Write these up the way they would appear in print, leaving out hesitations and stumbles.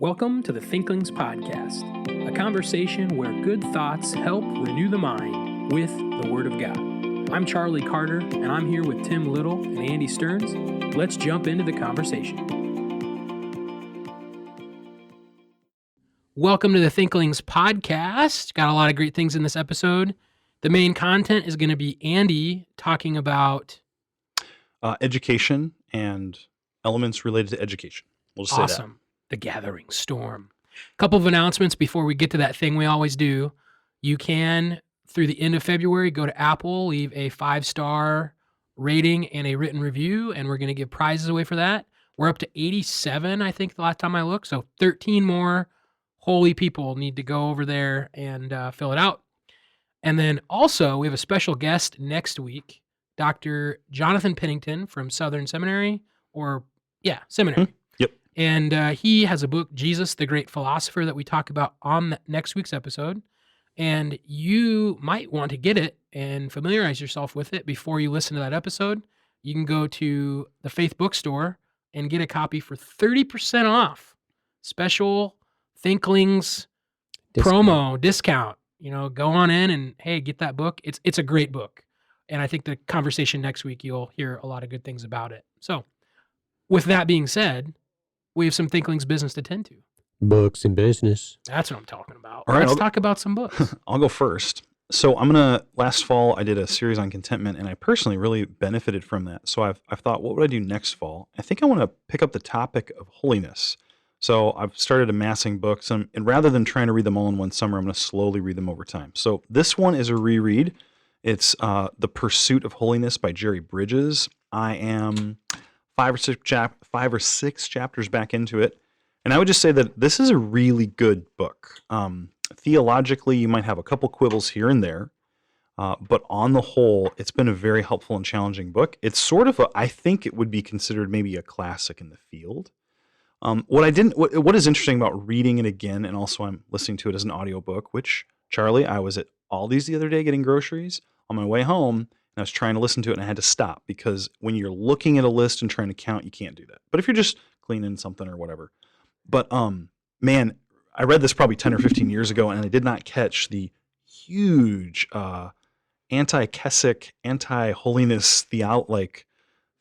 Welcome to the Thinklings podcast, a conversation where good thoughts help renew the mind with the Word of God. I'm Charlie Carter, and I'm here with Tim Little and Andy Stearns. Let's jump into the conversation. Welcome to the Thinklings podcast. Got a lot of great things in this episode. The main content is going to be Andy talking about education and elements related to education. We'll just say that. awesome. The Gathering Storm. A couple of announcements before we get to that thing we always do. You can, through the end of February, go to Apple, leave a 5-star rating and a written review, and we're going to give prizes away for that. We're up to 87, I think, the last time I looked. So 13 more holy people need to go over there and fill it out. And then also, we have a special guest next week, Dr. Jonathan Pennington from Southern Seminary, Seminary. Yep. And he has a book, Jesus, the Great Philosopher, that we talk about on next week's episode. And you might want to get it and familiarize yourself with it before you listen to that episode. You can go to the Faith Bookstore and get a copy for 30% off. Special Thinklings promo discount. You know, go on in and, hey, get that book. It's a great book. And I think the conversation next week, you'll hear a lot of good things about it. So with that being said, we have some Thinklings business to tend to. Books and business. That's what I'm talking about. All right, Let's talk about some books. I'll go first. So last fall, I did a series on contentment, and I personally really benefited from that. So I've thought, what would I do next fall? I think I want to pick up the topic of holiness. So I've started amassing books, and rather than trying to read them all in one summer, I'm going to slowly read them over time. So this one is a reread. It's The Pursuit of Holiness by Jerry Bridges. I am 5 or 6 chapters back into it. And I would just say that this is a really good book. Theologically, you might have a couple quibbles here and there, but on the whole, it's been a very helpful and challenging book. It's sort of I think it would be considered maybe a classic in the field. What is interesting about reading it again, and also I'm listening to it as an audiobook, which, Charlie, I was at Aldi's the other day getting groceries on my way home, and I was trying to listen to it, and I had to stop because when you're looking at a list and trying to count, you can't do that. But if you're just cleaning something or whatever. But man, I read this probably 10 or 15 years ago, and I did not catch the huge anti-Keswick, anti-holiness theology.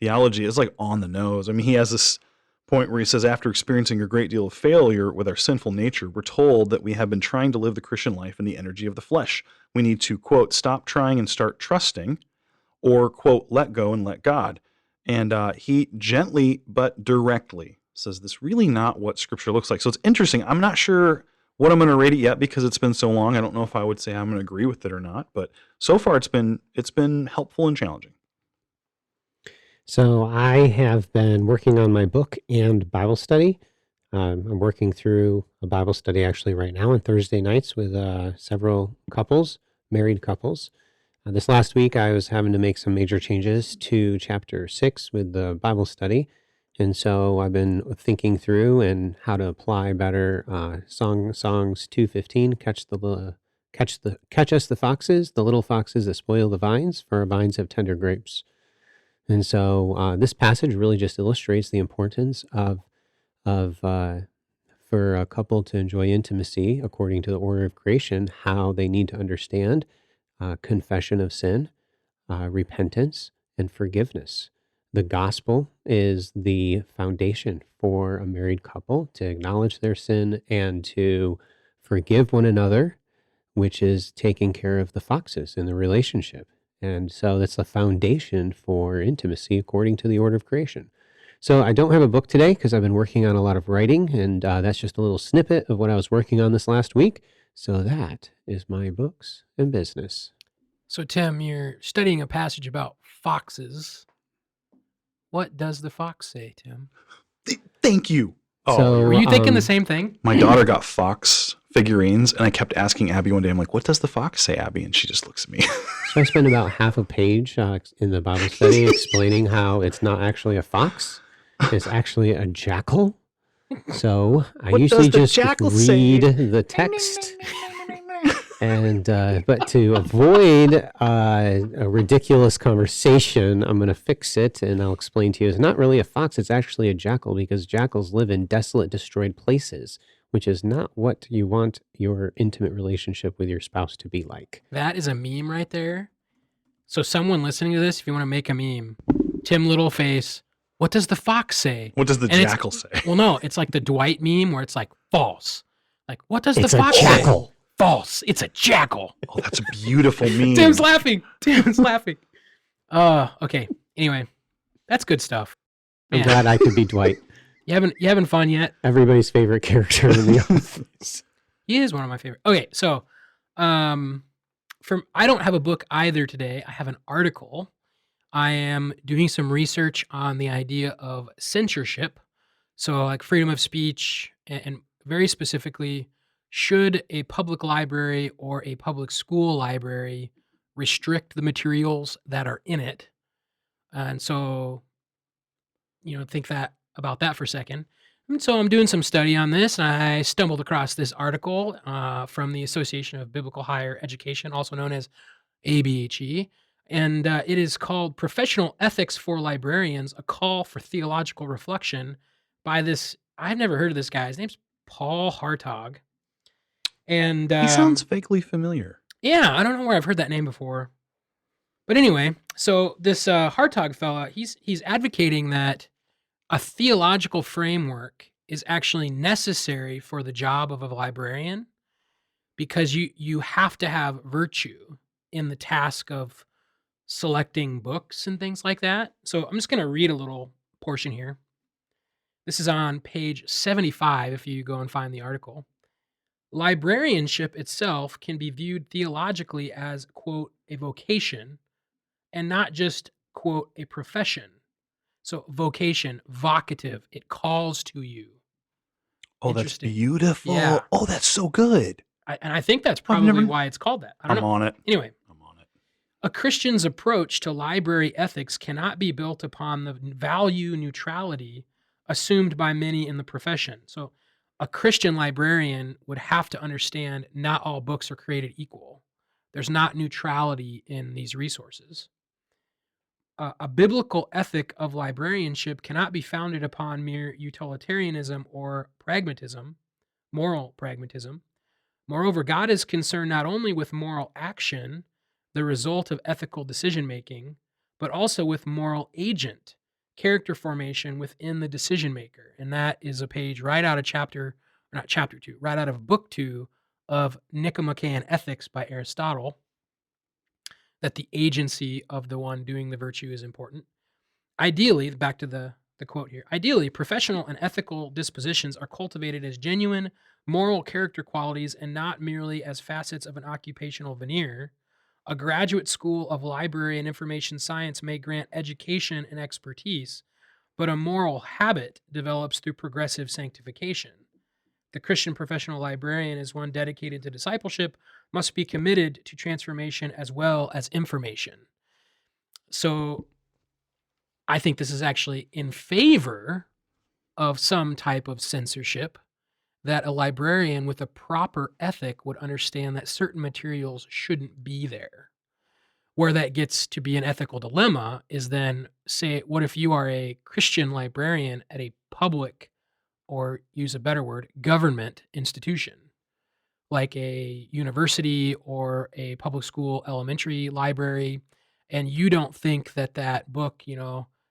It's like on the nose. I mean, he has this point where he says, after experiencing a great deal of failure with our sinful nature, we're told that we have been trying to live the Christian life in the energy of the flesh. We need to, quote, stop trying and start trusting, or, quote, let go and let God. And he gently but directly says this really not what Scripture looks like. So it's interesting. I'm not sure what I'm going to rate it yet because it's been so long. I don't know if I would say I'm going to agree with it or not. But so far it's been helpful and challenging. So I have been working on my book and Bible study. I'm working through a Bible study actually right now on Thursday nights with several couples, married couples. This last week I was having to make some major changes to chapter 6 with the Bible study. And so I've been thinking through and how to apply better Songs 2:15, catch us the foxes, the little foxes that spoil the vines, for our vines have tender grapes. And so this passage really just illustrates the importance of for a couple to enjoy intimacy according to the order of creation, how they need to understand confession of sin, repentance, and forgiveness. The gospel is the foundation for a married couple to acknowledge their sin and to forgive one another, which is taking care of the foxes in the relationship. And so that's the foundation for intimacy according to the order of creation. So I don't have a book today because I've been working on a lot of writing, and that's just a little snippet of what I was working on this last week. So that is my books and business. So, Tim, you're studying a passage about foxes. What does the fox say, Tim? Thank you. So, were you thinking the same thing? My daughter got fox figurines, and I kept asking Abby one day, I'm like, what does the fox say, Abby? And she just looks at me. So I spent about half a page in the Bible study explaining how it's not actually a fox. It's actually a jackal. So I usually just read the text. And but to avoid a ridiculous conversation, I'm going to fix it, and I'll explain to you. It's not really a fox; it's actually a jackal, because jackals live in desolate, destroyed places, which is not what you want your intimate relationship with your spouse to be like. That is a meme right there. So someone listening to this, if you want to make a meme, Tim Littleface, what does the fox say? What does the And it's- jackal say? Well, no, it's like the Dwight meme where it's like false. Like, what does It's the a fox say? jackal. False. It's a jackal. Oh, that's a beautiful meme. Tim's laughing. Tim's laughing. Okay. Anyway, that's good stuff. I'm Man, glad I could be Dwight, you having fun yet? everybody's favorite character in the office. He is one of my favorite. Okay, so I don't have a book either today. I have an article. I am doing some research on the idea of censorship. So like freedom of speech and very specifically, should a public library or a public school library restrict the materials that are in it? And so, think about that for a second. And so I'm doing some study on this, and I stumbled across this article from the Association of Biblical Higher Education, also known as ABHE. And it is called Professional Ethics for Librarians, a Call for Theological Reflection by this, I've never heard of this guy. His name's Paul Hartog. And He sounds vaguely familiar. yeah, I don't know where I've heard that name before. But anyway, so this Hartog fella, he's advocating that a theological framework is actually necessary for the job of a librarian, because you have to have virtue in the task of selecting books and things like that. So I'm just going to read a little portion here. This is on page 75 if you go and find the article. Librarianship itself can be viewed theologically as, quote, a vocation and not just, quote, a profession. So vocation, vocative, it calls to you. Oh, that's Interesting. beautiful. Yeah. Oh, that's so good. And I think that's I've probably never- why it's called that. I don't I'm know. on it. Anyway, I'm on it. a Christian's approach to library ethics cannot be built upon the value neutrality assumed by many in the profession. So a Christian librarian would have to understand not all books are created equal. There's not neutrality in these resources. A biblical ethic of librarianship cannot be founded upon mere utilitarianism or pragmatism, moral pragmatism. Moreover, God is concerned not only with moral action, the result of ethical decision making, but also with moral agent, character formation within the decision maker. And that is a page right out of right out of book 2 of Nicomachean Ethics by Aristotle, that the agency of the one doing the virtue is important. Ideally, back to the quote here, ideally, professional and ethical dispositions are cultivated as genuine moral character qualities and not merely as facets of an occupational veneer. A graduate school of library and information science may grant education and expertise, but a moral habit develops through progressive sanctification. The Christian professional librarian is one dedicated to discipleship, must be committed to transformation as well as information. So I think this is actually in favor of some type of censorship, that a librarian with a proper ethic would understand that certain materials shouldn't be there. Where that gets to be an ethical dilemma is then, say, what if you are a Christian librarian at a public, or use a better word, government institution, like a university or a public school elementary library, and you don't think that book,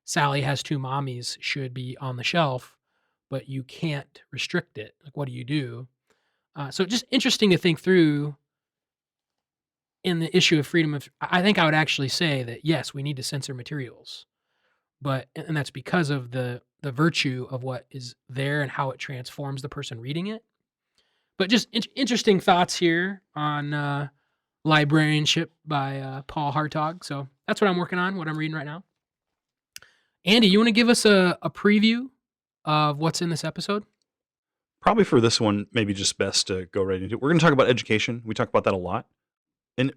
Sally Has Two Mommies, should be on the shelf, but you can't restrict it. Like, what do you do? So just interesting to think through in the issue of freedom of, I think I would actually say that, yes, we need to censor materials, and that's because of the virtue of what is there and how it transforms the person reading it. But just interesting thoughts here on librarianship by Paul Hartog. So that's what I'm working on, what I'm reading right now. Andy, you want to give us a preview of what's in this episode? Probably for this one, maybe just best to go right into it. We're going to talk about education. We talk about that a lot. And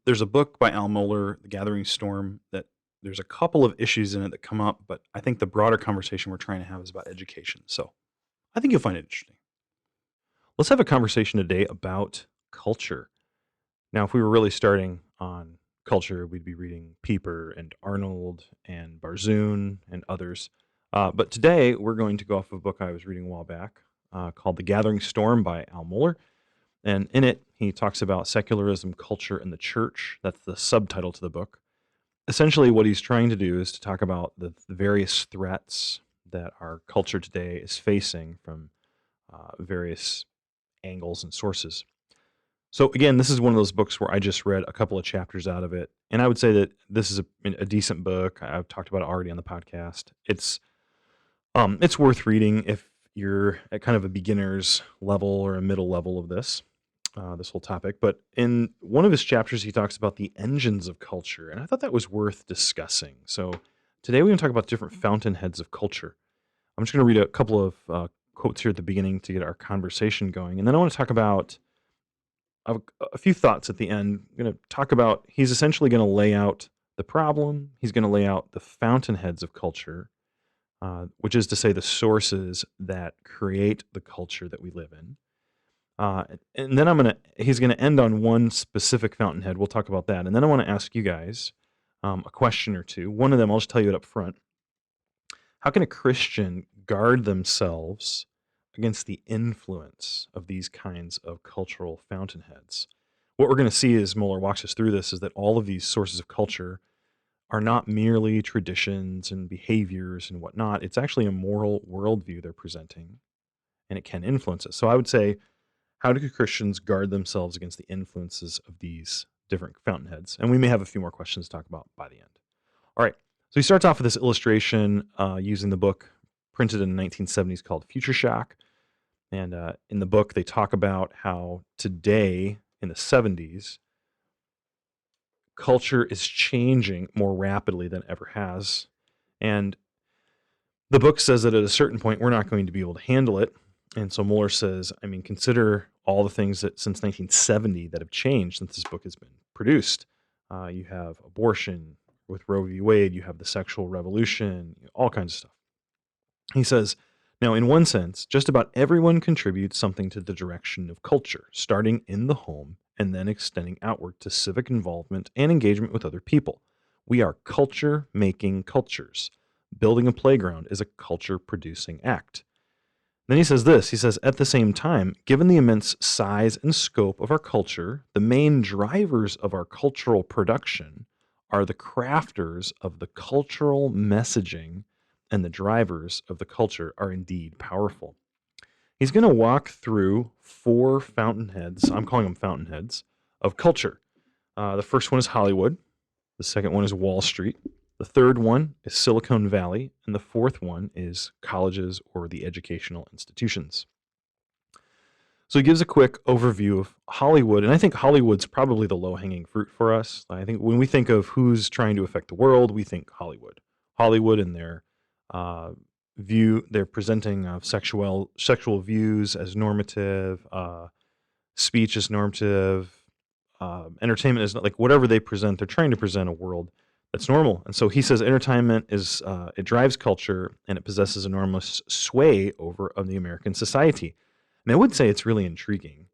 there's a book by Al Mohler, The Gathering Storm, that there's a couple of issues in it that come up, but I think the broader conversation we're trying to have is about education. So I think you'll find it interesting. Let's have a conversation today about culture. Now, if we were really starting on culture, we'd be reading Pieper and Arnold and Barzoon and others. But today, we're going to go off of a book I was reading a while back called The Gathering Storm by Al Mohler. And in it, he talks about secularism, culture, and the church. That's the subtitle to the book. Essentially, what he's trying to do is to talk about the various threats that our culture today is facing from various angles and sources. So again, this is one of those books where I just read a couple of chapters out of it, and I would say that this is a decent book. I've talked about it already on the podcast. It's worth reading if you're at kind of a beginner's level or a middle level of this whole topic. But in one of his chapters, he talks about the engines of culture, and I thought that was worth discussing. So today we're going to talk about different fountainheads of culture. I'm just going to read a couple of quotes here at the beginning to get our conversation going, and then I want to talk about a few thoughts at the end. I'm going to talk about, he's essentially going to lay out the problem. He's going to lay out the fountainheads of culture, which is to say the sources that create the culture that we live in. And then he's going to end on one specific fountainhead. We'll talk about that. And then I want to ask you guys a question or two. One of them, I'll just tell you it up front. How can a Christian guard themselves against the influence of these kinds of cultural fountainheads? What we're going to see as Mohler walks us through this is that all of these sources of culture are not merely traditions and behaviors and whatnot. It's actually a moral worldview they're presenting, and it can influence us. So I would say, how do Christians guard themselves against the influences of these different fountainheads? And we may have a few more questions to talk about by the end. All right. So he starts off with this illustration using the book printed in the 1970s called Future Shock. And in the book, they talk about how today, in the 70s, culture is changing more rapidly than it ever has. And the book says that at a certain point, we're not going to be able to handle it. And so Mohler says, I mean, consider all the things that since 1970 that have changed since this book has been produced. You have abortion with Roe v. Wade, you have the sexual revolution, all kinds of stuff. He says, now, in one sense, just about everyone contributes something to the direction of culture, starting in the home and then extending outward to civic involvement and engagement with other people. We are culture-making cultures. Building a playground is a culture-producing act. Then he says this, he says, at the same time, given the immense size and scope of our culture, the main drivers of our cultural production are the crafters of the cultural messaging, and the drivers of the culture are indeed powerful. He's going to walk through 4 fountainheads, I'm calling them fountainheads, of culture. The first one is Hollywood. The second one is Wall Street. The third one is Silicon Valley, and the fourth one is colleges or the educational institutions. So he gives a quick overview of Hollywood, and I think Hollywood's probably the low-hanging fruit for us. I think when we think of who's trying to affect the world, we think Hollywood. Hollywood and their they're presenting of sexual views as normative, speech as normative, entertainment is not, like whatever they present, they're trying to present a world that's normal. And so he says entertainment is it drives culture and it possesses enormous sway over of the American society. And I would say it's really intriguing.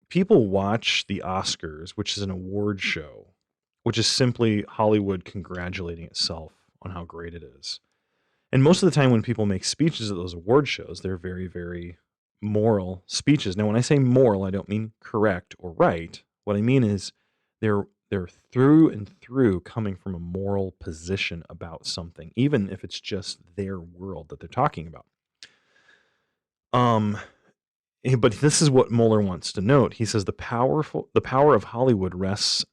People watch the Oscars, which is an award show, which is simply Hollywood congratulating itself on how great it is. And most of the time when people make speeches at those award shows, they're very, very moral speeches. Now, when I say moral, I don't mean correct or right. What I mean is they're through and through coming from a moral position about something, even if it's just their world that they're talking about. But this is what Mohler wants to note. He says the power of Hollywood rests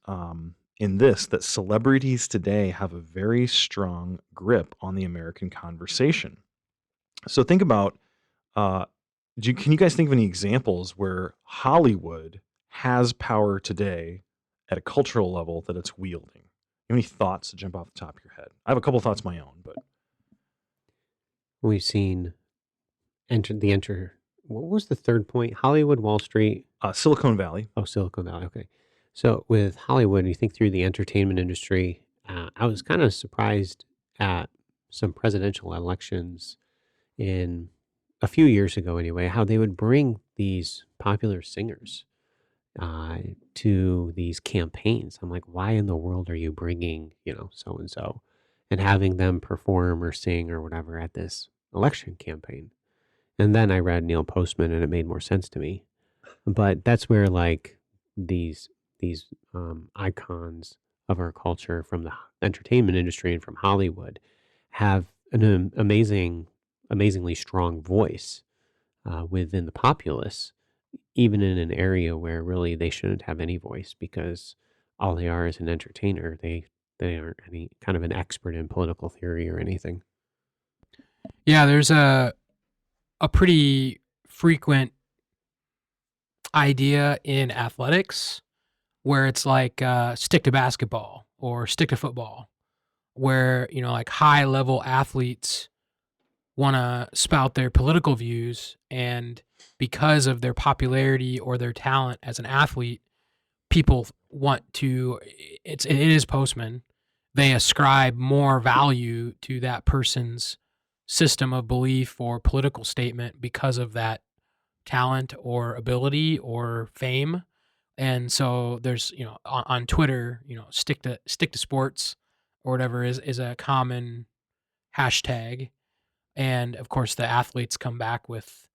in this, that celebrities today have a very strong grip on the American conversation. So think about, can you guys think of any examples where Hollywood has power today at a cultural level that it's wielding? You have any thoughts to jump off the top of your head? I have a couple of thoughts of my own, but We've seen what was the third point? Hollywood, Wall Street. Silicon Valley. Oh, Silicon Valley. Okay. So with Hollywood, you think through the entertainment industry, I was kind of surprised at some presidential elections in a few years ago anyway, how they would bring these popular singers to these campaigns. I'm like, why in the world are you bringing, so and so, and having them perform or sing or whatever at this election campaign? And then I read Neil Postman, and it made more sense to me. But that's where like these icons of our culture from the entertainment industry and from Hollywood have an amazingly strong voice within the populace, even in an area where really they shouldn't have any voice, because all they are is an entertainer. They aren't any kind of an expert in political theory or anything. Yeah, there's a pretty frequent idea in athletics where it's like stick to basketball or stick to football, where like high level athletes want to spout their political views, and because of their popularity or their talent as an athlete, people want to. It is Postman. They ascribe more value to that person's system of belief or political statement because of that talent or ability or fame. And so there's on Twitter, stick to sports or whatever is a common hashtag. And of course the athletes come back with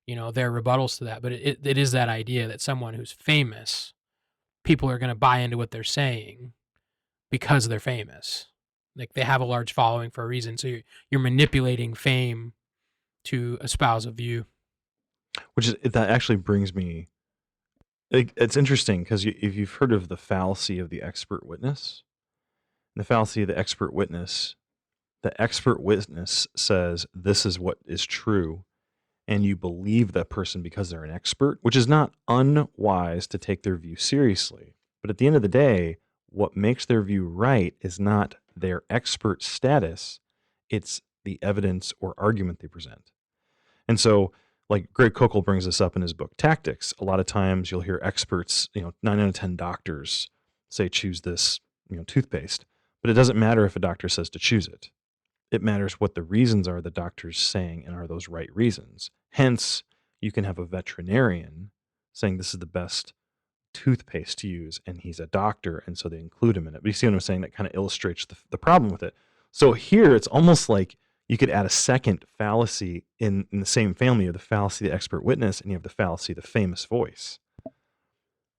their rebuttals to that, but it is that idea that someone who's famous, people are going to buy into what they're saying because they're famous. Like they have a large following for a reason. So you're manipulating fame to espouse a view. That actually brings me. It's interesting because if you've heard of the fallacy of the expert witness, the fallacy of the expert witness says this is what is true, and you believe that person because they're an expert, which is not unwise to take their view seriously. But at the end of the day, what makes their view right is not their expert status, it's the evidence or argument they present. And so, like Greg Koukl brings this up in his book Tactics, a lot of times you'll hear experts, 9 out of 10 doctors say choose this, toothpaste, but it doesn't matter if a doctor says to choose it. It matters what the reasons are the doctor's saying, and are those right reasons. Hence, you can have a veterinarian saying this is the best toothpaste to use, and he's a doctor, and so they include him in it. But you see what I'm saying? That kind of illustrates the problem with it. So here, it's almost like you could add a second fallacy in the same family of the fallacy of the expert witness, and you have the fallacy of the famous voice.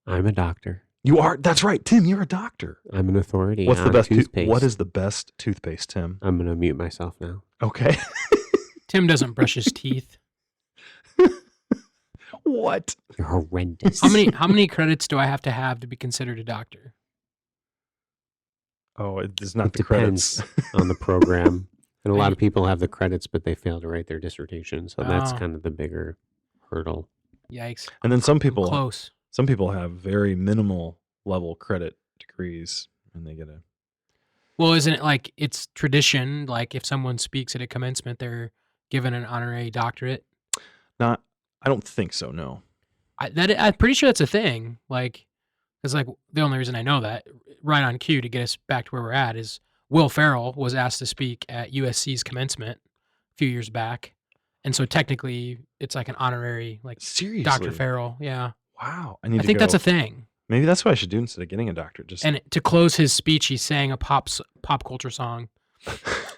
I'm a doctor. You are. That's right, Tim. You're a doctor. I'm an authority. What's the best toothpaste? What is the best toothpaste, Tim? I'm going to mute myself now. Okay. Tim doesn't brush his teeth. What? You're horrendous. How many credits do I have to be considered a doctor? Oh, it's not It the depends credits. on the program. And a lot of people have the credits, but they fail to write their dissertation. So that's kind of the bigger hurdle. Yikes. And then some people Close. Some people have very minimal level credit degrees, and they get a. Well, isn't it like it's tradition? Like if someone speaks at a commencement, they're given an honorary doctorate. I don't think so. No. I'm pretty sure that's a thing. Like, because like the only reason I know that, right on cue to get us back to where we're at, is Will Ferrell was asked to speak at USC's commencement a few years back, and so technically it's like an honorary, like Seriously, Dr. Farrell. Yeah. Wow. I think that's a thing. Maybe that's what I should do instead of getting a doctorate. And to close his speech, he sang a pop culture song.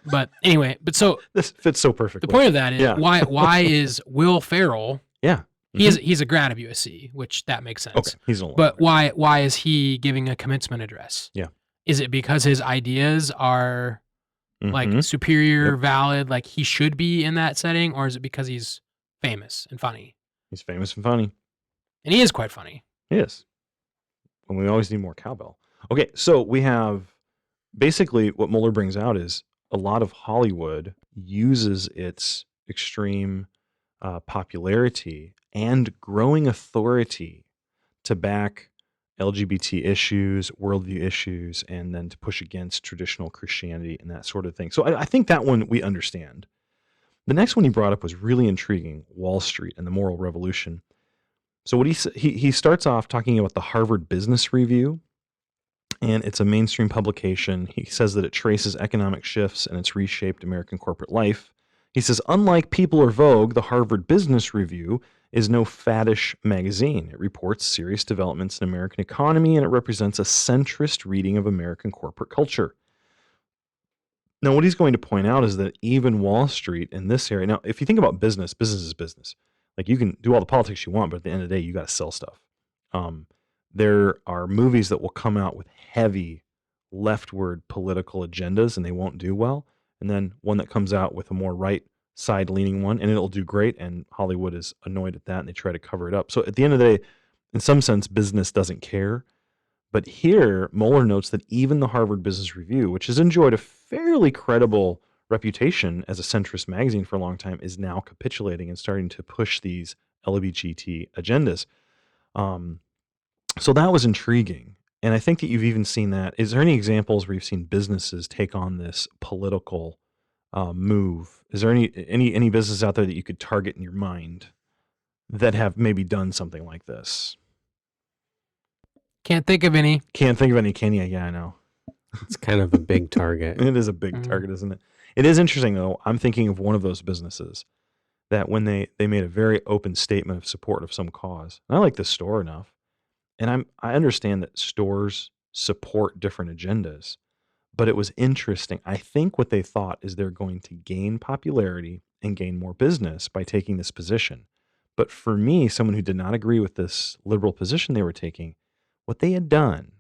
But anyway, so this fits so perfectly. The point of that is why is Will Ferrell? Yeah. He's a grad of USC, which that makes sense. Okay, he's a But why is he giving a commencement address? Yeah. Is it because his ideas are like superior, valid, like he should be in that setting, or is it because he's famous and funny? He's famous and funny. And he is quite funny. He is. And we always need more cowbell. Okay, so we have basically what Mueller brings out is a lot of Hollywood uses its extreme popularity and growing authority to back LGBT issues, worldview issues, and then to push against traditional Christianity and that sort of thing. So I think that one we understand. The next one he brought up was really intriguing, Wall Street and the moral revolution. So what he starts off talking about the Harvard Business Review, and it's a mainstream publication. He says that it traces economic shifts and it's reshaped American corporate life. He says, unlike People or Vogue, the Harvard Business Review is no faddish magazine. It reports serious developments in American economy, and it represents a centrist reading of American corporate culture. Now, what he's going to point out is that even Wall Street in this area, now, if you think about business, business is business. Like, you can do all the politics you want, but at the end of the day, you got to sell stuff. There are movies that will come out with heavy leftward political agendas and they won't do well. And then one that comes out with a more right side leaning one and it'll do great. And Hollywood is annoyed at that and they try to cover it up. So at the end of the day, in some sense, business doesn't care. But here, Mueller notes that even the Harvard Business Review, which has enjoyed a fairly credible reputation as a centrist magazine for a long time, is now capitulating and starting to push these LGBT agendas. So that was intriguing. And I think that you've even seen that. Is there any examples where you've seen businesses take on this political move? Is there any business out there that you could target in your mind that have maybe done something like this? Can't think of any. Can't think of any, can you? Yeah, I know. It's kind of a big target. It is a big target, isn't it? It is interesting, though. I'm thinking of one of those businesses that when they made a very open statement of support of some cause. And I like this store enough. And I understand that stores support different agendas, but it was interesting. I think what they thought is they're going to gain popularity and gain more business by taking this position. But for me, someone who did not agree with this liberal position they were taking, what they had done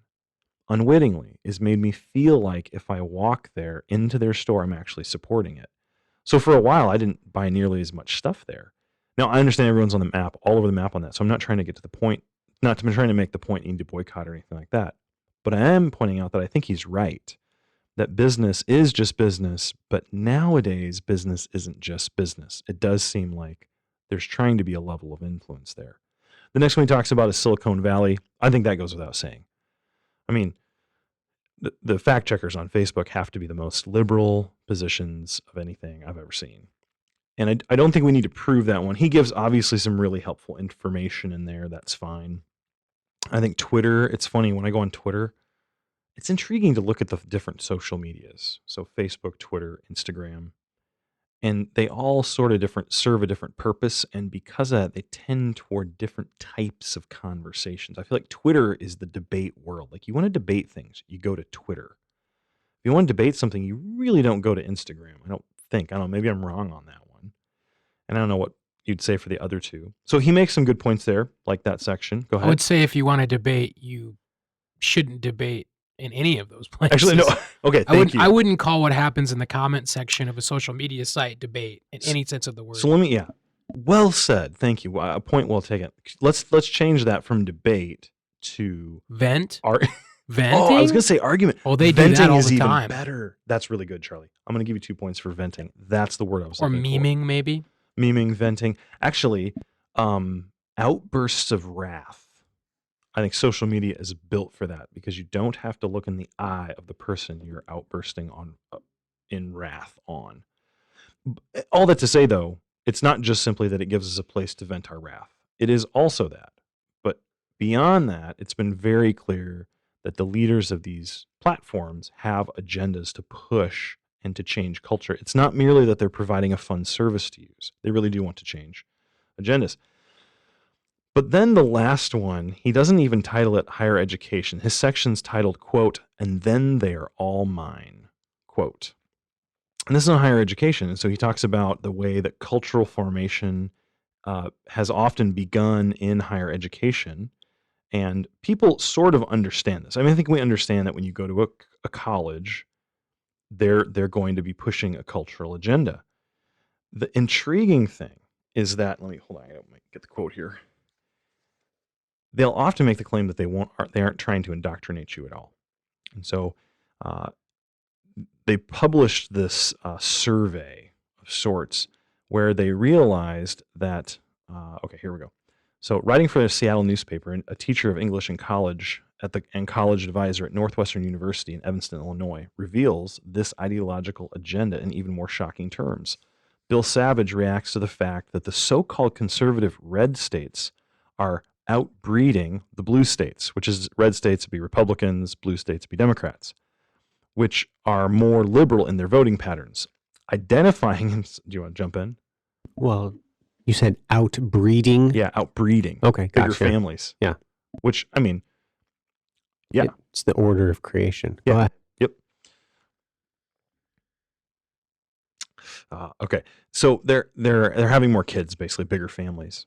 unwittingly is made me feel like if I walk there into their store, I'm actually supporting it. So for a while, I didn't buy nearly as much stuff there. Now, I understand everyone's on the map, all over the map on that. So I'm not trying to get to the point. Not trying to make the point you need to boycott or anything like that. But I am pointing out that I think he's right, that business is just business, but nowadays business isn't just business. It does seem like there's trying to be a level of influence there. The next one he talks about is Silicon Valley. I think that goes without saying. I mean, the fact checkers on Facebook have to be the most liberal positions of anything I've ever seen. And I don't think we need to prove that one. He gives obviously some really helpful information in there. That's fine. I think Twitter, it's funny when I go on Twitter, it's intriguing to look at the different social medias. So Facebook, Twitter, Instagram, and they all sort of serve a different purpose. And because of that, they tend toward different types of conversations. I feel like Twitter is the debate world. Like you want to debate things, you go to Twitter. If you want to debate something, you really don't go to Instagram. I don't know, maybe I'm wrong on that one. And I don't know what you'd say for the other two. So he makes some good points there, like that section. Go ahead. I would say if you want to debate, you shouldn't debate in any of those places. Actually, no. Okay, thank you. I wouldn't call what happens in the comment section of a social media site debate in any sense of the word. So well said. Thank you. A point well taken. Let's change that from debate to vent. Venting? Oh, I was going to say argument. Oh, they venting do that all is the even time. better. That's really good, Charlie. I'm going to give you 2 points for venting. That's the word I was looking for. Or memeing, maybe. Memeing, venting. Actually, outbursts of wrath. I think social media is built for that because you don't have to look in the eye of the person you're outbursting on in wrath on. All that to say, though, it's not just simply that it gives us a place to vent our wrath. It is also that. But beyond that, it's been very clear that the leaders of these platforms have agendas to push and to change culture. It's not merely that they're providing a fun service to use. They really do want to change agendas. But then the last one, he doesn't even title it higher education. His section's titled, quote, and then they are all mine, quote. And this is on higher education. And so he talks about the way that cultural formation has often begun in higher education. And people sort of understand this. I mean, I think we understand that when you go to a college, they're going to be pushing a cultural agenda. The intriguing thing is that, hold on, I might get the quote here. They'll often make the claim that they aren't trying to indoctrinate you at all. And so they published this survey of sorts where they realized that, okay, here we go. So writing for a Seattle newspaper, a teacher of English in college and college advisor at Northwestern University in Evanston, Illinois, reveals this ideological agenda in even more shocking terms. Bill Savage reacts to the fact that the so-called conservative red states are outbreeding the blue states, which is red states would be Republicans, blue states would be Democrats, which are more liberal in their voting patterns. identifying him. Do you want to jump in? Well, you said outbreeding. Yeah, outbreeding. Okay, Bigger gotcha. families. Yeah. Which, I mean, yeah. It's the order of creation. Yeah. Go ahead. Yep. Okay. So they're having more kids, basically bigger families.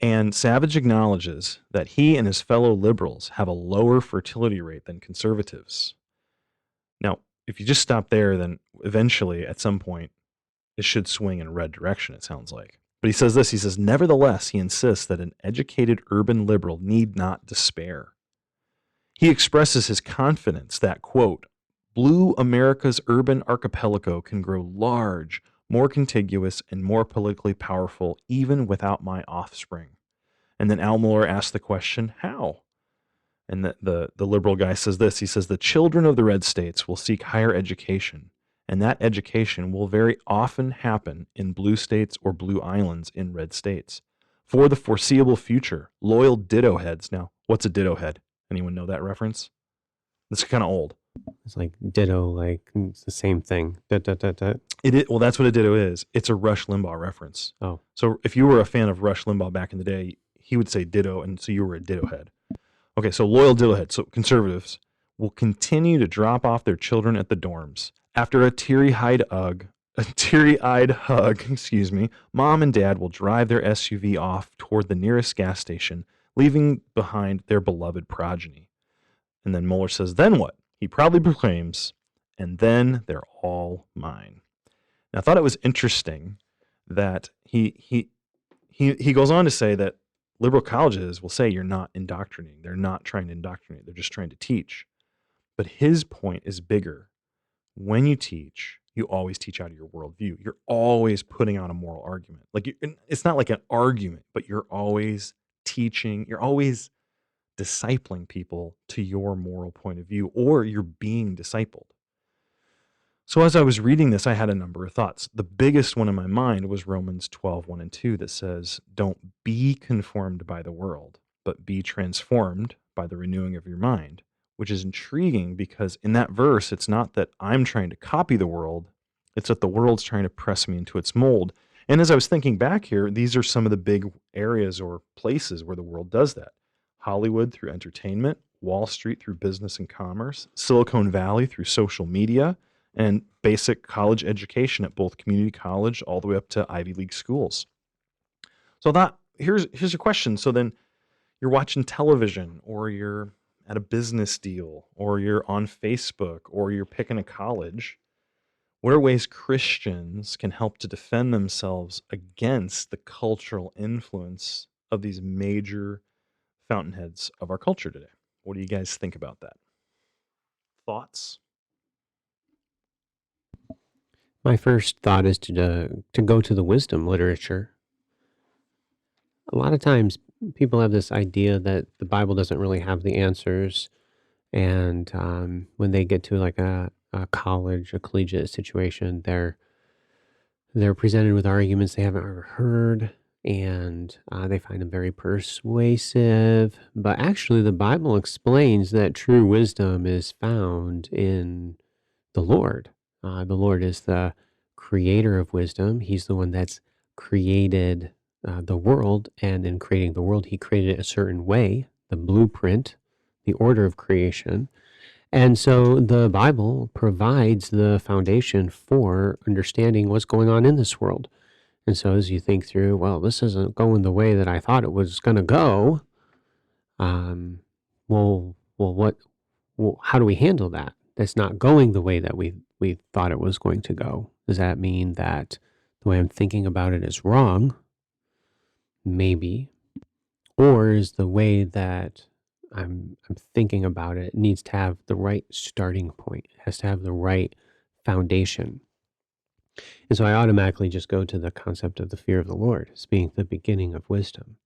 And Savage acknowledges that he and his fellow liberals have a lower fertility rate than conservatives. Now, if you just stop there, then eventually, at some point, it should swing in a red direction, it sounds like. But he says this, he says, nevertheless, he insists that an educated urban liberal need not despair. He expresses his confidence that, quote, blue America's urban archipelago can grow large, more contiguous, and more politically powerful even without my offspring. And then Al Mohler asks the question, how? And the liberal guy says this, he says, the children of the red states will seek higher education, and that education will very often happen in blue states or blue islands in red states. For the foreseeable future, loyal ditto heads. Now, what's a ditto head? Anyone know that reference? It's kind of old. It's like ditto, like it's the same thing. Well, that's what a ditto is. It's a Rush Limbaugh reference. Oh. So if you were a fan of Rush Limbaugh back in the day, he would say ditto, and so you were a ditto head. Okay, so loyal ditto heads. So conservatives will continue to drop off their children at the dorms. After a teary-eyed hug, mom and dad will drive their SUV off toward the nearest gas station, leaving behind their beloved progeny. And then Mohler says, then what? He proudly proclaims, and then they're all mine. Now, I thought it was interesting that he goes on to say that liberal colleges will say you're not indoctrinating. They're not trying to indoctrinate. They're just trying to teach. But his point is bigger. When you teach, you always teach out of your worldview. You're always putting out a moral argument. Like it's not like an argument, but you're always teaching. You're always discipling people to your moral point of view, or you're being discipled. So as I was reading this, I had a number of thoughts. The biggest one in my mind was Romans 12:1 and 2 that says, don't be conformed by the world, but be transformed by the renewing of your mind, which is intriguing because in that verse, it's not that I'm trying to copy the world, it's that the world's trying to press me into its mold. And as I was thinking back here, these are some of the big areas or places where the world does that. Hollywood through entertainment, Wall Street through business and commerce, Silicon Valley through social media, and basic college education at both community college all the way up to Ivy League schools. So here's a question. So then you're watching television, or you're at a business deal, or you're on Facebook, or you're picking a college. What are ways Christians can help to defend themselves against the cultural influence of these major fountainheads of our culture today? What do you guys think about that? Thoughts? My first thought is to go to the wisdom literature. A lot of times people have this idea that the Bible doesn't really have the answers. And when they get to like a college, a collegiate situation, they're presented with arguments they haven't ever heard, and they find them very persuasive. But actually, the Bible explains that true wisdom is found in the Lord. The Lord is the creator of wisdom. He's the one that's created the world, and in creating the world, he created it a certain way, the blueprint, the order of creation. And so the Bible provides the foundation for understanding what's going on in this world. And so as you think through, well, this isn't going the way that I thought it was going to go, how do we handle that? That's not going the way that we thought it was going to go. Does that mean that the way I'm thinking about it is wrong? Maybe. Or is the way that I'm thinking about it needs to have the right starting point. It has to have the right foundation. And so I automatically just go to the concept of the fear of the Lord as being the beginning of wisdom.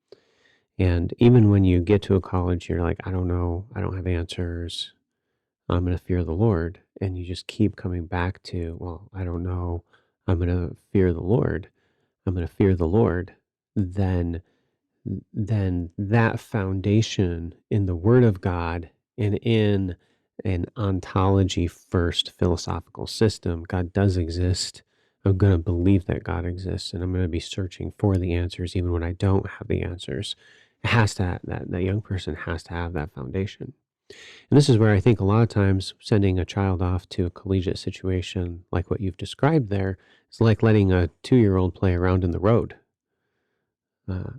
And even when you get to a college, you're like, I don't know, I don't have answers. I'm going to fear the Lord. And you just keep coming back to, well, I don't know, I'm going to fear the Lord. I'm going to fear the Lord. Then that foundation in the Word of God and in an ontology first philosophical system, God does exist. I'm going to believe that God exists, and I'm going to be searching for the answers even when I don't have the answers. It has to that young person has to have that foundation. And this is where I think a lot of times sending a child off to a collegiate situation like what you've described there is like letting a 2-year-old play around in the road.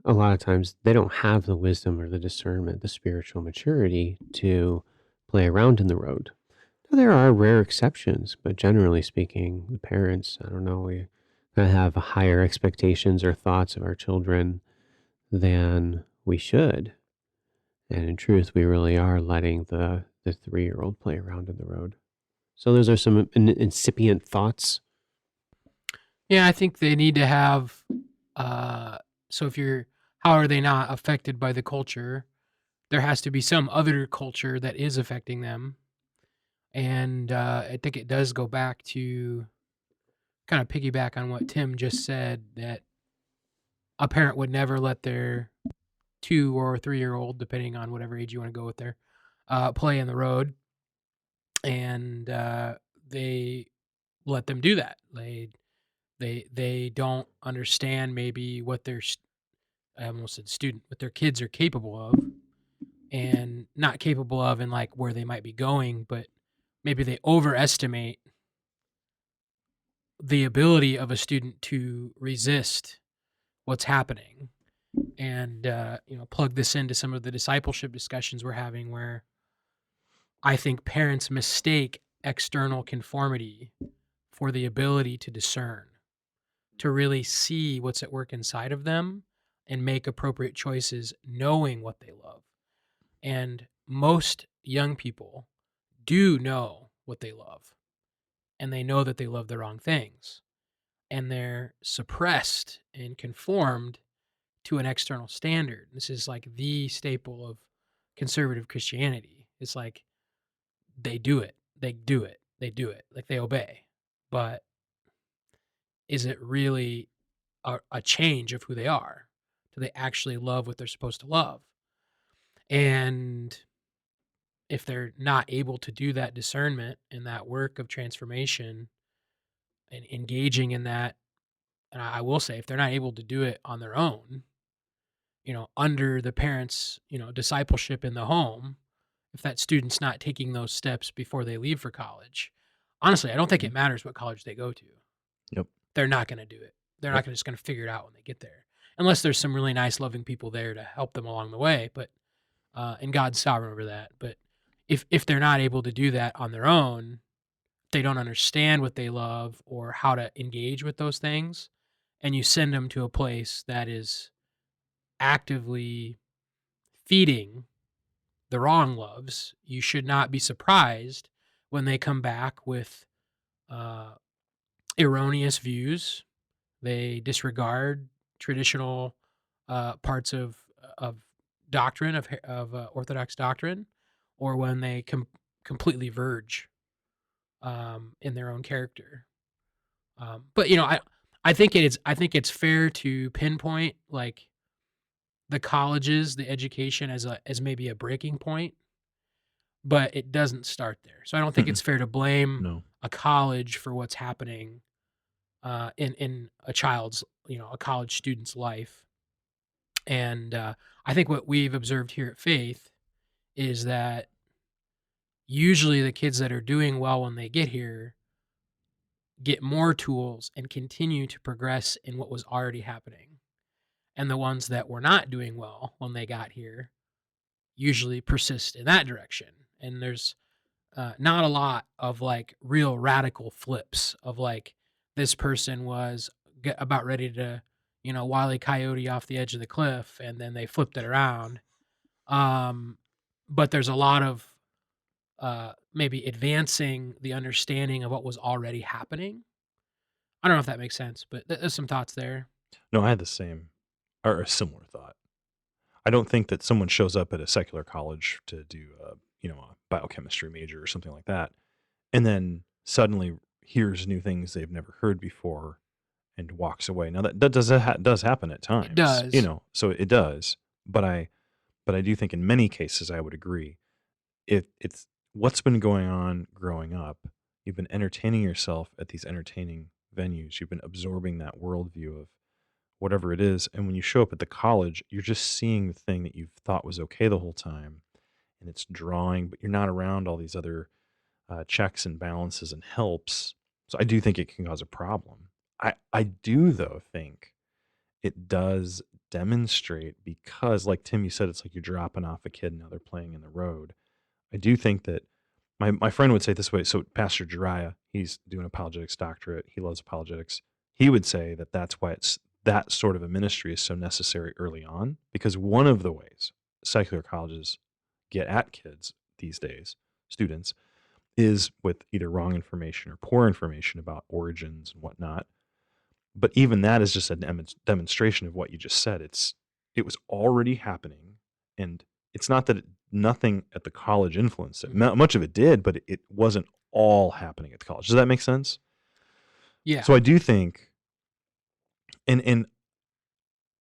A lot of times they don't have the wisdom or the discernment, the spiritual maturity to play around in the road. Now, there are rare exceptions, but generally speaking, the parents, I don't know, we have higher expectations or thoughts of our children than we should. And in truth, we really are letting the 3-year-old play around in the road. So those are some incipient thoughts. Yeah, I think they need to have. Uh, so if you're, how are they not affected by the culture? There has to be some other culture that is affecting them, and I think it does go back to kind of piggyback on what Tim just said, that a parent would never let their 2 or 3-year-old, depending on whatever age you want to go with there, play in the road, and they let them do that. They don't understand maybe what their I almost said student, what their kids are capable of, and not capable of in like where they might be going, but maybe they overestimate the ability of a student to resist what's happening. And plug this into some of the discipleship discussions we're having, where I think parents mistake external conformity for the ability to discern, to really see what's at work inside of them and make appropriate choices knowing what they love. And most young people do know what they love, and they know that they love the wrong things, and they're suppressed and conformed to an external standard. This is like the staple of conservative Christianity. It's like they do it, they do it, they do it, like they obey. But is it really a change of who they are? Do they actually love what they're supposed to love? And if they're not able to do that discernment and that work of transformation and engaging in that, and I will say, if they're not able to do it on their own, under the parents', discipleship in the home, if that student's not taking those steps before they leave for college, honestly, I don't think it matters what college they go to. Yep. They're not going to do it. They're not just going to figure it out when they get there, unless there's some really nice, loving people there to help them along the way. But and God's sovereign over that. But if they're not able to do that on their own, they don't understand what they love or how to engage with those things, and you send them to a place that is actively feeding the wrong loves, you should not be surprised when they come back with uh, erroneous views. They disregard traditional parts of doctrine of Orthodox doctrine, or when they completely verge in their own character. But I think it's fair to pinpoint like the colleges, the education as maybe a breaking point, but it doesn't start there. So I don't think Mm-mm. it's fair to blame No. a college for what's happening in a child's, a college student's life. And I think what we've observed here at Faith is that usually the kids that are doing well when they get here get more tools and continue to progress in what was already happening. And the ones that were not doing well when they got here usually persist in that direction. And there's not a lot of like real radical flips of like this person was about ready to, Wile E. Coyote off the edge of the cliff, and then they flipped it around. But there's a lot of maybe advancing the understanding of what was already happening. I don't know if that makes sense, but there's some thoughts there. No, I had the same or a similar thought. I don't think that someone shows up at a secular college to do a biochemistry major or something like that, and then suddenly hears new things they've never heard before and walks away. Now that does happen at It times, does. so it does. But I do think in many cases I would agree. If it's what's been going on growing up, you've been entertaining yourself at these entertaining venues. You've been absorbing that worldview of whatever it is. And when you show up at the college, you're just seeing the thing that you thought was okay the whole time, and it's drawing, but you're not around all these other checks and balances and helps. So I do think it can cause a problem. I do though think it does demonstrate, because like Tim, you said, it's like you're dropping off a kid and now they're playing in the road. I do think that my friend would say it this way. So Pastor Jariah, he's doing apologetics doctorate. He loves apologetics. He would say that that's why it's that sort of a ministry is so necessary early on, because one of the ways secular colleges get at kids these days, students, is with either wrong information or poor information about origins and whatnot. But even that is just a demonstration of what you just said. It was already happening, and it's not that nothing at the college influenced it. Much of it did, but it wasn't all happening at the college. Does that make sense? Yeah. So I do think, and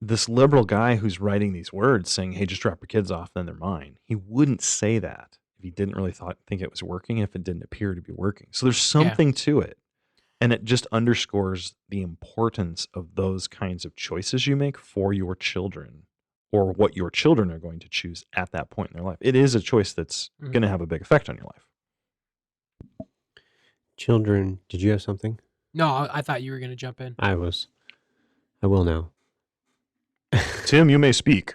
this liberal guy who's writing these words saying, "Hey, just drop your kids off, then they're mine," he wouldn't say that if he didn't really think it was working, if it didn't appear to be working. So there's something to it. And it just underscores the importance of those kinds of choices you make for your children, or what your children are going to choose at that point in their life. It is a choice that's going to have a big effect on your life. Children, did you have something? No, I thought you were going to jump in. I will now. Tim, you may speak.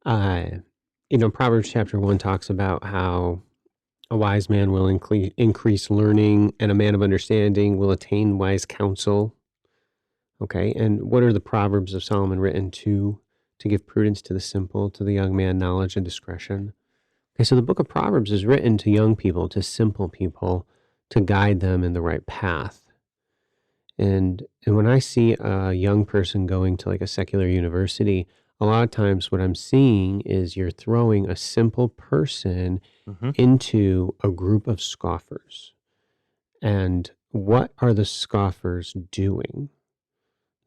Proverbs chapter 1 talks about how a wise man will increase learning, and a man of understanding will attain wise counsel. Okay, and what are the Proverbs of Solomon written to give prudence to the simple, to the young man knowledge and discretion? Okay, so the book of Proverbs is written to young people, to simple people, to guide them in the right path. And when I see a young person going to like a secular university, a lot of times what I'm seeing is you're throwing a simple person into a group of scoffers. And what are the scoffers doing?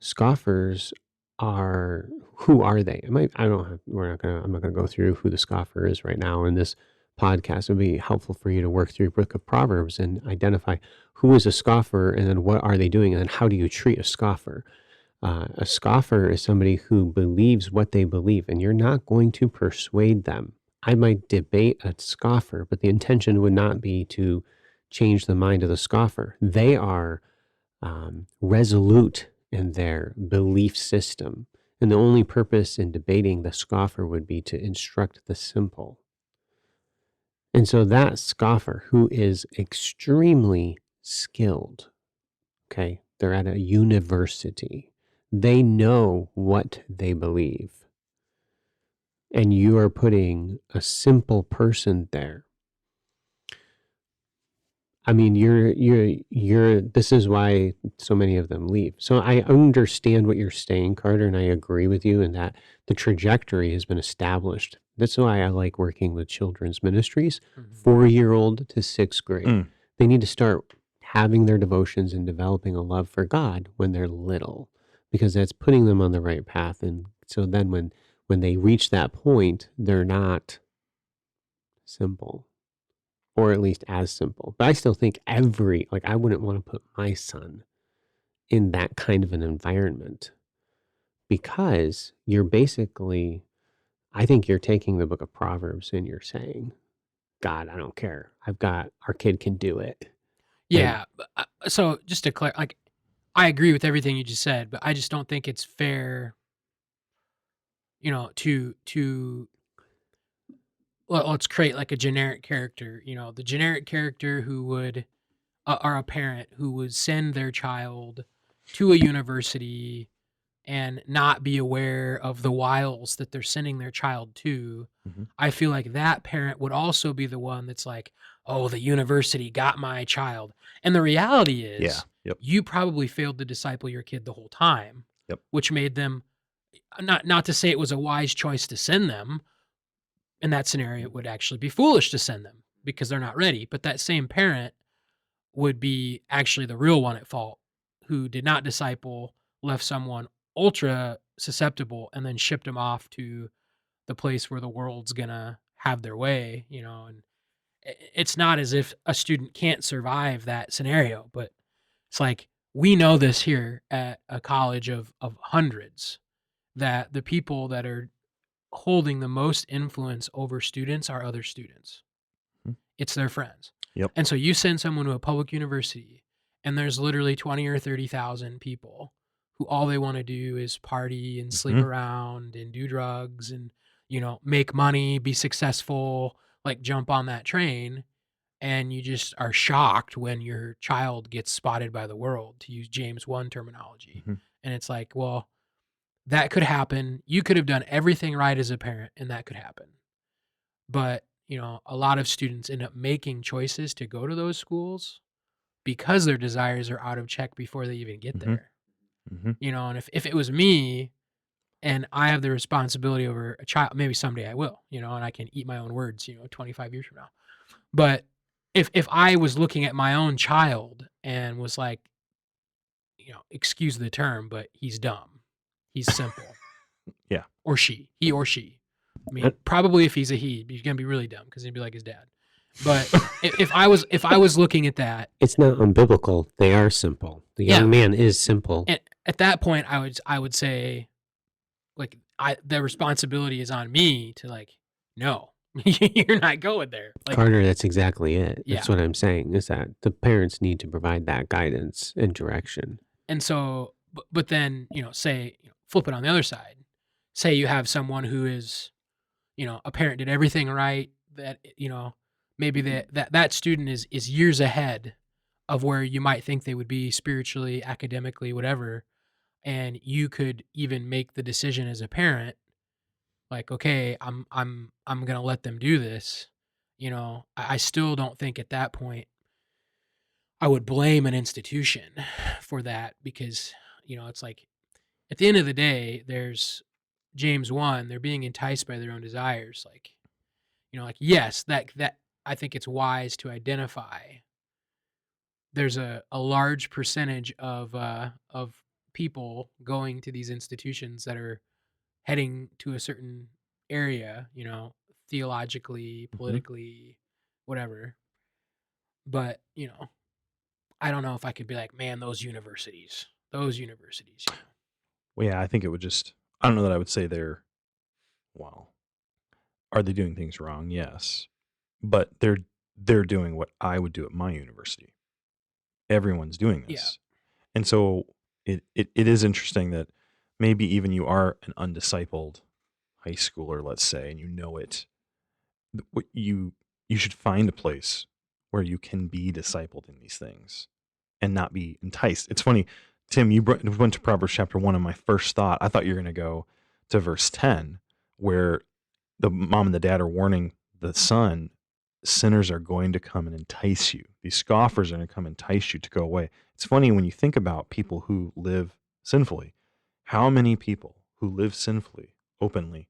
Scoffers are, who are they? I'm not gonna go through who the scoffer is right now in this podcast. It would be helpful for you to work through Book of Proverbs and identify who is a scoffer, and then what are they doing, and then how do you treat a scoffer? A scoffer is somebody who believes what they believe, and you're not going to persuade them. I might debate a scoffer, but the intention would not be to change the mind of the scoffer. They are resolute in their belief system, and the only purpose in debating the scoffer would be to instruct the simple. And so that scoffer, who is extremely skilled, okay, they're at a university, they know what they believe. And you are putting a simple person there. I mean, this is why so many of them leave. So I understand what you're saying, Carter, and I agree with you in that the trajectory has been established. That's why I like working with children's ministries, 4-year-old to 6th grade. They need to start having their devotions and developing a love for God when they're little, because that's putting them on the right path. And so then when they reach that point, they're not simple, or at least as simple. But I still think I wouldn't want to put my son in that kind of an environment, because you're basically, I think you're taking the book of Proverbs and you're saying, God, I don't care. Our kid can do it. Yeah. So just to clarify, I agree with everything you just said, but I just don't think it's fair, to let's create like a generic character, the generic character who would, or a parent who would send their child to a university and not be aware of the wiles that they're sending their child to. I feel like that parent would also be the one that's like, oh, the university got my child. And the reality is, you probably failed to disciple your kid the whole time, which made them, not to say it was a wise choice to send them. In that scenario, it would actually be foolish to send them because they're not ready. But that same parent would be actually the real one at fault, who did not disciple, left someone ultra susceptible, and then shipped them off to the place where the world's gonna have their way, and it's not as if a student can't survive that scenario, but It's like, we know this here at a college of hundreds, that the people that are holding the most influence over students are other students. Mhm. It's their friends. Yep. And so you send someone to a public university and there's literally 20 or 30,000 people who all they want to do is party and sleep Mhm. around and do drugs and, make money, be successful, like jump on that train. And you just are shocked when your child gets spotted by the world, to use James 1 terminology. Mhm. And it's like, well, that could happen. You could have done everything right as a parent and that could happen. But, a lot of students end up making choices to go to those schools because their desires are out of check before they even get Mhm. there. Mhm. And if it was me and I have the responsibility over a child, maybe someday I will, and I can eat my own words, 25 years from now. But if I was looking at my own child and was like, excuse the term, but he's dumb. He's simple. Yeah. Or she. He or she. I Uh, mean, probably if he's a he, he's gonna be really dumb because he'd be like his dad. But if I was looking at that, It's not unbiblical. They are simple. The yeah, young man is simple. and at that point, I would say, like, the responsibility is on me to, like, no, you're not going there. Like, Carter, that's exactly it. yeah. That's what I'm saying, is that the parents need to provide that guidance and direction. And so, but then, say, flip it on the other side. Say you have someone who is, a parent did everything right, that, maybe that student is years ahead of where you might think they would be spiritually, academically, whatever. And you could even make the decision as a parent, like, okay, I'm gonna let them do this. I still don't think at that point I would blame an institution for that, because, it's like, at the end of the day, there's James 1, they're being enticed by their own desires. Like, like, yes, that I think it's wise to identify there's a large percentage of people going to these institutions that are heading to a certain area, theologically, Mhm. politically, whatever. But, I don't know if I could be like, man, those universities. Well, yeah, I think it would just. I don't know that I would say they're. Well, are they doing things wrong? Yes, but they're doing what I would do at my university. Everyone's doing Yeah. this, and so it is interesting that maybe even you are an undiscipled high schooler, let's say, and you know it. What you should find a place where you can be discipled in these things and not be enticed. It's funny, Tim, you went to Proverbs chapter 1, and my first thought, I thought you were going to go to verse 10, where the mom and the dad are warning the son, sinners are going to come and entice you. These scoffers are going to come entice you to go away. It's funny when you think about people who live sinfully. How many people who live sinfully openly,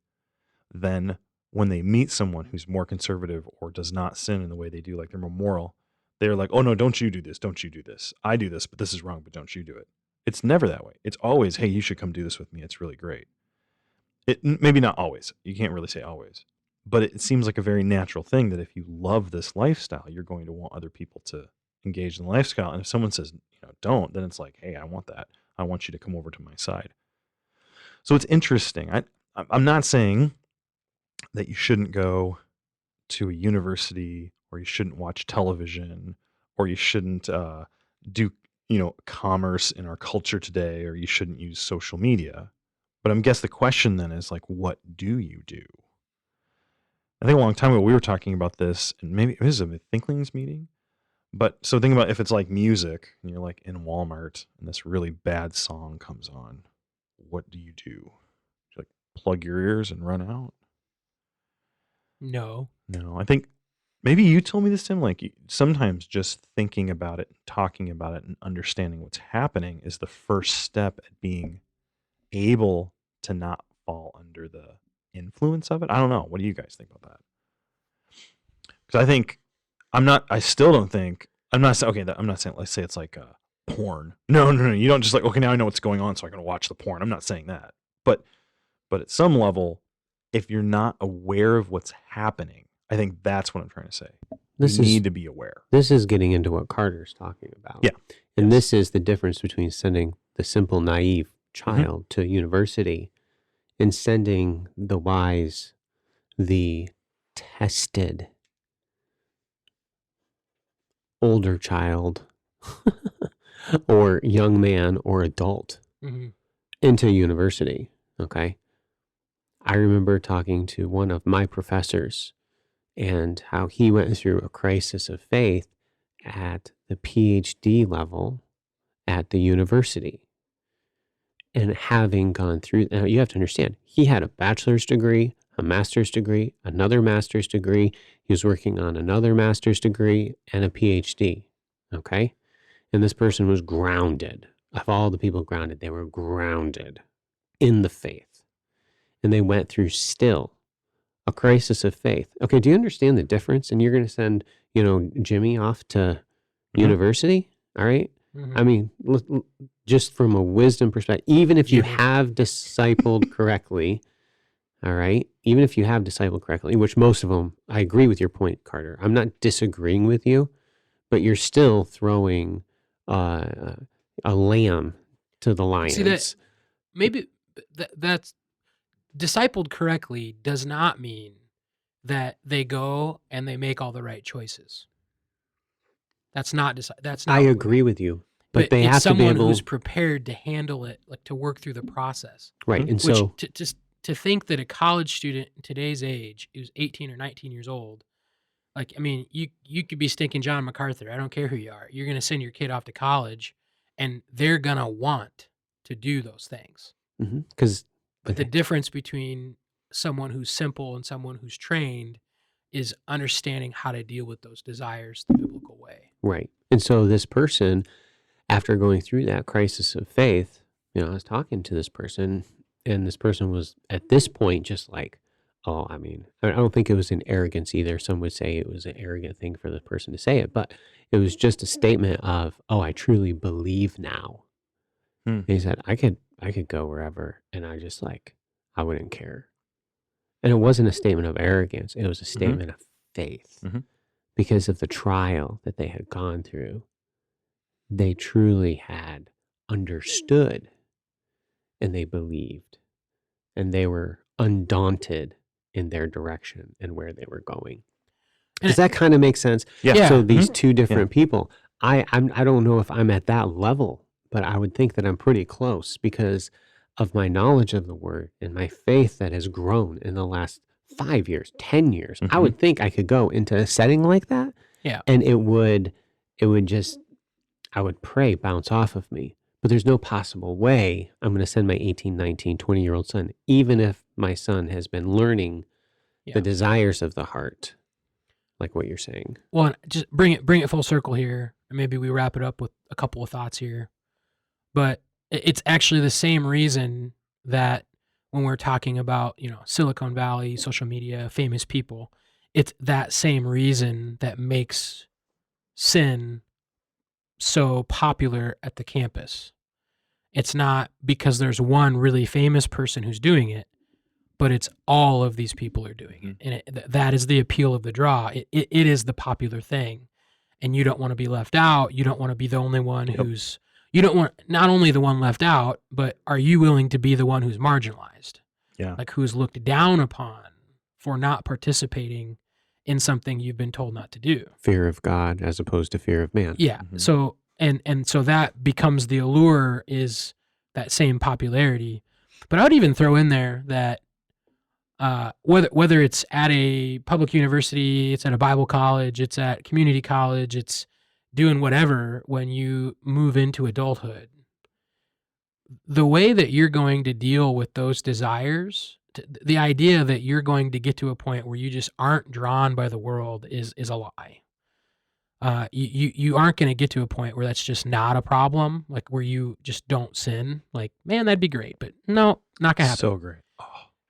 then when they meet someone who's more conservative or does not sin in the way they do, like they're more moral, they're like, oh no, don't you do this. Don't you do this. I do this, but this is wrong, but don't you do it. It's never that way. It's always, hey, you should come do this with me. It's really great. Maybe not always. You can't really say always, but it seems like a very natural thing that if you love this lifestyle, you're going to want other people to engage in the lifestyle. And if someone says, don't, then it's like, hey, I want that. I want you to come over to my side. So it's interesting. I'm not saying that you shouldn't go to a university, or you shouldn't watch television, or you shouldn't do commerce in our culture today, or you shouldn't use social media. But I guess the question then is, like, what do you do? I think a long time ago we were talking about this, and maybe it was a Thinklings meeting. But so think about if it's like music and you're like in Walmart and this really bad song comes on, what do you do? You like plug your ears and run out? No. No, I think maybe you told me this, Tim. Like sometimes just thinking about it, talking about it, and understanding what's happening is the first step at being able to not fall under the influence of it. I don't know. What do you guys think about that? Because I think I'm not. I still don't think I'm not saying. Okay, I'm not saying. Let's say it's like porn. No, no, no. You don't just like. Okay, now I know what's going on, so I'm gonna watch the porn. I'm not saying that. But at some level, if you're not aware of what's happening, I think that's what I'm trying to say. You This need is to be aware. this is getting into what Carter's talking about. Yeah. And Yes. this is the difference between sending the simple, naive child to university and sending the wise, the tested older child or young man or adult Mhm. into university. Okay. I remember talking to one of my professors and how he went through a crisis of faith at the PhD level at the university. And having gone through, now you have to understand, he had a bachelor's degree, a master's degree, another master's degree. He was working on another master's degree and a PhD. Okay. And this person was grounded. Of all the people grounded, they were grounded in the faith. And they went through still a crisis of faith. Okay. Do you understand the difference? And you're going to send, Jimmy off to university. All right. Mhm. I mean, just from a wisdom perspective, even if you Jimmy. have discipled correctly, all right, even if you have discipled correctly, which most of them, I agree with your point, Carter. I'm not disagreeing with you, but you're still throwing a lamb to the lions. See that maybe that's discipled correctly does not mean that they go and they make all the right choices. That's not that's not I what we agree mean. with you, but they it's have to be someone able, who's prepared to handle it, like to work through the process. right? And Which so, to think that a college student in today's age who's 18 or 19 years old, like, I mean, you could be stinking John MacArthur. I don't care who you are. You're going to send your kid off to college, and they're going to want to do those things. because But the difference between someone who's simple and someone who's trained is understanding how to deal with those desires the biblical way. right. And so this person, after going through that crisis of faith, I was talking to this person, and this person was at this point just like, oh, I mean, I don't think it was an arrogance either. Some would say it was an arrogant thing for the person to say it, but it was just a statement of, oh, I truly believe now. Hmm. And he said, I could go wherever, and I wouldn't care. And it wasn't a statement of arrogance. It was a statement of faith because of the trial that they had gone through. They truly had understood and they believed, and they were undaunted in their direction and where they were going. Does that kind of make sense? Yeah. So these two different people, I don't know if I'm at that level, but I would think that I'm pretty close because of my knowledge of the word and my faith that has grown in the last 5 years, 10 years. I would think I could go into a setting like that. Yeah. And it would just, I would pray bounce off of me. But there's no possible way I'm going to send my 18, 19, 20-year-old son, even if my son has been learning the desires of the heart, like what you're saying. Well, just bring it full circle here, and maybe we wrap it up with a couple of thoughts here. But it's actually the same reason that when we're talking about, Silicon Valley, social media, famous people, it's that same reason that makes sin so popular at the campus. It's not because there's one really famous person who's doing it, but it's all of these people are doing it. And that is the appeal of the draw. It is the popular thing. And you don't want to be left out. You don't want to be the only one who's, you don't want not only the one left out, but are you willing to be the one who's marginalized? Yeah. Like who's looked down upon for not participating in something you've been told not to do. Fear of God as opposed to fear of man. Yeah. So, and so that becomes the allure, is that same popularity. But I would even throw in there that whether it's at a public university, it's at a Bible college, it's at community college, it's doing whatever, when you move into adulthood, the way that you're going to deal with those desires, the idea that you're going to get to a point where you just aren't drawn by the world is a lie. You aren't going to get to a point where that's just not a problem, like where you just don't sin. Like, man, that'd be great, but no, not gonna happen. So great.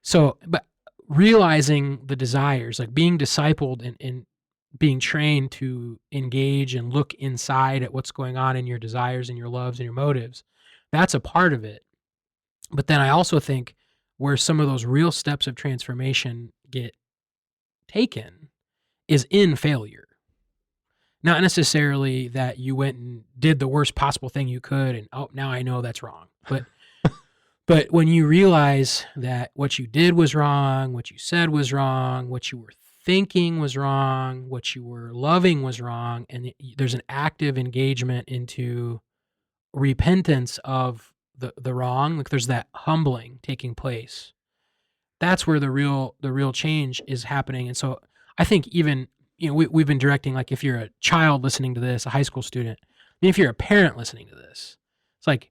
So, but realizing the desires, like being discipled and being trained to engage and look inside at what's going on in your desires and your loves and your motives, that's a part of it. But then I also think where some of those real steps of transformation get taken is in failure. Not necessarily that you went and did the worst possible thing you could and, oh, now I know that's wrong. But when you realize that what you did was wrong, what you said was wrong, what you were thinking was wrong, what you were loving was wrong, and there's an active engagement into repentance of the wrong, like there's that humbling taking place. That's where the real change is happening. And so I think even, we've been directing, like if you're a child listening to this, a high school student, I mean, if you're a parent listening to this, it's like,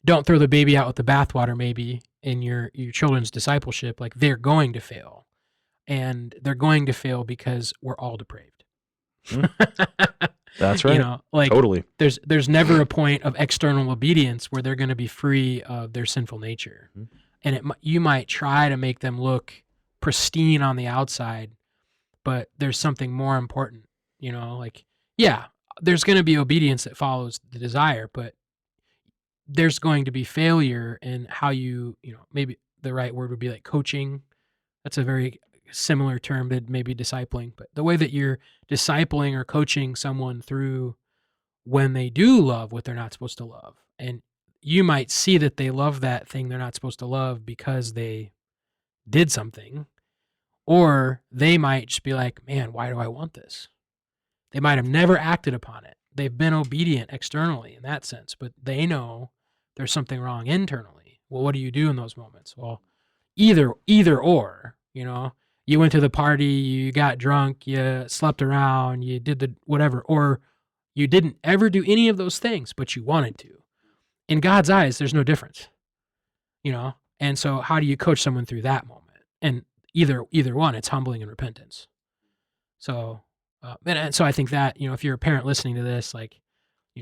don't throw the baby out with the bathwater maybe in your children's discipleship. Like they're going to fail, and they're going to fail because we're all depraved. That's right. Like Totally. there's never a point of external obedience where they're going to be free of their sinful nature. Mhm. And you might try to make them look pristine on the outside, but there's something more important, like, yeah, there's going to be obedience that follows the desire, but there's going to be failure in how maybe the right word would be like coaching. That's a very similar term that maybe discipling, but the way that you're discipling or coaching someone through when they do love what they're not supposed to love. And you might see that they love that thing they're not supposed to love because they did something, or they might just be like, man, why do I want this? They might have never acted upon it. They've been obedient externally in that sense, but they know there's something wrong internally. Well, what do you do in those moments? Well, either or, you went to the party, you got drunk, you slept around, you did the whatever, or you didn't ever do any of those things, but you wanted to. In God's eyes, there's no difference, And so how do you coach someone through that moment? And either one, it's humbling and repentance. So, and so I think that, if you're a parent listening to this, like,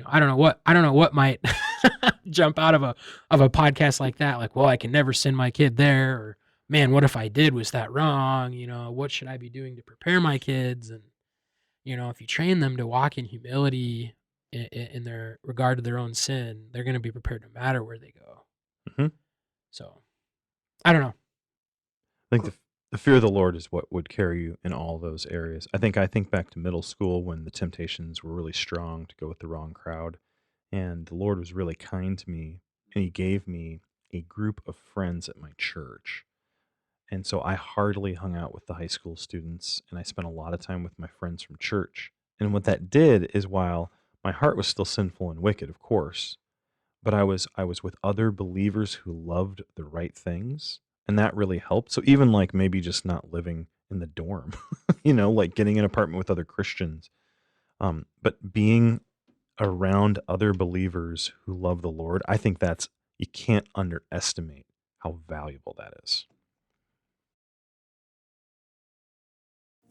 I don't know what might jump out of a podcast like that. Like, well, I can never send my kid there, or man, what if I did? Was that wrong? What should I be doing to prepare my kids? And, if you train them to walk in humility in their regard to their own sin, they're going to be prepared no matter where they go. Mhm. So, I don't know. I think the fear of the Lord is what would carry you in all those areas. I think back to middle school when the temptations were really strong to go with the wrong crowd, and the Lord was really kind to me, and He gave me a group of friends at my church. And so I hardly hung out with the high school students, and I spent a lot of time with my friends from church. And what that did is, while my heart was still sinful and wicked, of course, but I was with other believers who loved the right things, and that really helped. So even like maybe just not living in the dorm, like getting an apartment with other Christians, but being around other believers who love the Lord, I think you can't underestimate how valuable that is.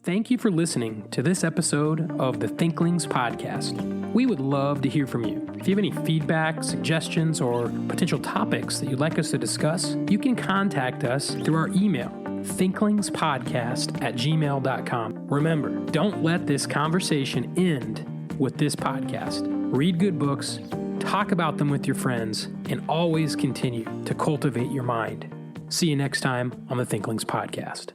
Thank you for listening to this episode of the Thinklings podcast. We would love to hear from you. If you have any feedback, suggestions, or potential topics that you'd like us to discuss, you can contact us through our email, thinklingspodcast@gmail.com. Remember, don't let this conversation end with this podcast. Read good books, talk about them with your friends, and always continue to cultivate your mind. See you next time on the Thinklings podcast.